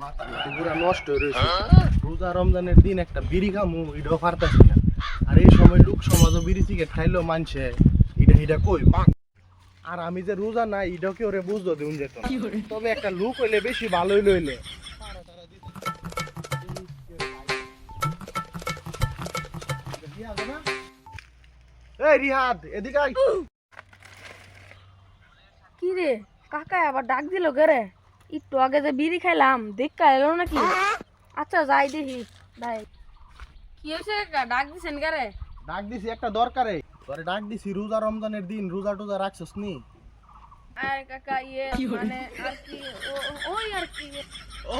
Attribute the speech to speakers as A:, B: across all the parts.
A: মাথা পুরা নষ্ট হয়ে রয়েছে। রোজা রমজানের দিন একটা বিড়ি খামু এটাও পারতাছি না। আর এই সময় লোক সমাজও বিড়ি সিগারেট খাইলেও মানছে এটা কই। আর আমি যে রোজা নাই এটাও কি ওরে বুঝতো দিন যেত না। তবে একটা লোক হইলে বেশি ভালোই লইলে। এই রিহাদ এদিকে আয়।
B: কি রে কাকা আবার ডাক দিল রে? একটু আগে যে বিড়ি খাইলাম দেখা এলো নাকি? আচ্ছা যাই দেখি ভাই। কি হয়েছে কাকা, ডাক দিছেন রে?
A: ডাক দিছি একটা দরকারে, তোরে ডাক দিছি রোজা রমজানের দিন, রোজা টোজা রাখছস নি?
B: আর কাকা মানে আর কি ওই আর কি।
A: ও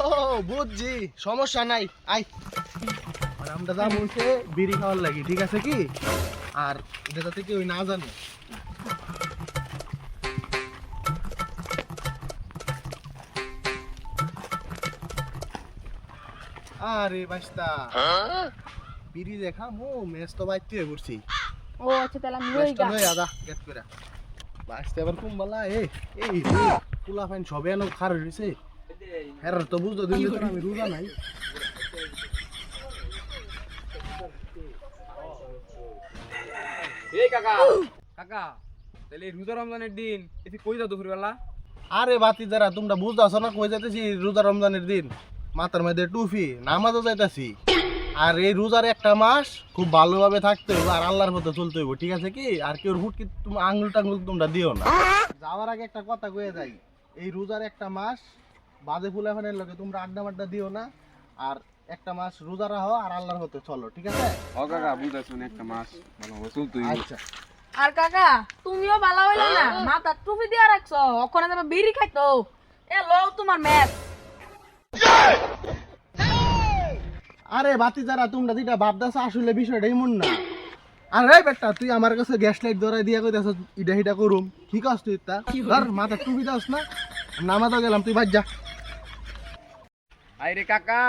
A: বুঝছি, সমস্যা নাই, আই। আর আমরা যা বলছে বিড়ি খাওয়ার লাগি, ঠিক আছে কি? আর এটা যাতে কেউ না জানে। আরে বাস্তা বিড়ি দেখা মো মেস তো বাইতে ঘুরছি।
B: ও আচ্ছা তাহলে আমি ওই
A: মেসটা লই আদা গেট করে বাস্তে আবার কোন বলা এই কুলা ফাইন সবে এনো খার হইছে। হের তো বুঝতো দিন তো আমি রোজা নাই।
C: এই কাকা কাকা তাহলে রোজা রমজানের দিন এতে কই যাও দুপুরবেলা?
A: আরে বাতি যারা তোমরা বুঝতেছ না কই যাইতেছি রোজা রমজানের দিন? মাথার মধ্যে টুপি নামাজও যাইতাছি। আর এই রোজার একটা মাস খুব ভালোভাবে থাকতে হইব আর আল্লাহর পথে চলতে হইব, ঠিক আছে কি? আর কেউ হুটকি তুমি আঙুল টাঙ্গুল তোমরা দিও না। যাওয়ার আগে একটা কথা কয়ে যাই, এই রোজার একটা মাস বাজে ফুলাফানের লগে তোমরা আড্ডা মাড্ডা দিও না। আর একটা মাস রোজা রাখো আর আল্লাহর পথে চলো, ঠিক আছে?
C: ও কাকা বুঝাছুন একটা মাস ভালো চলতেই।
A: আচ্ছা
B: আর কাকা তুমিও ভালো হইলে না, মাথা টুপি দিয়া রাখছো, ওখানে যাবে বিড়ি খাইতো। এ লও তোমার ম্যাচ।
A: আরে বাতি যারা তোমরা যেটা ভাবতেছ আসলে বিষয়টা এমন না। আর এই বেটা তুই আমার কাছে গ্যাস লাইট ধরাই দিয়া কইতাছ ইডা হিটা করুম, ঠিক আছে? তুই তা ধর মাথা টুপি দাস না, নামাজও গেলাম, তুই বাদ যা।
C: আরে কাকা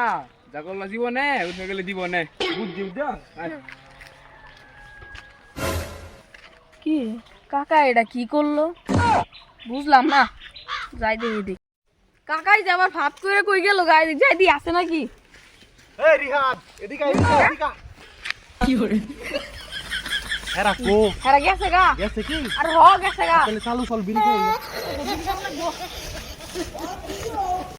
C: যা করলা জীবনে উঠে গেলে জীবনে বুঝছি বুঝা।
B: কি কাকা এটা কি করলো বুঝলাম না, যাই দেখি দেখ। কাকাই যে আবার ভাব করে কই গেল, গাই যাই দি আছে নাকি?
A: এই রিহাদ এদিকে আয়, এদিকে আয়।
B: কি করে
A: এরা কো
B: হেরা গেছে গা?
A: গেছে কি?
B: আরে হ গেছে গা।
A: তাহলে চালু চল বিড়ি খাই।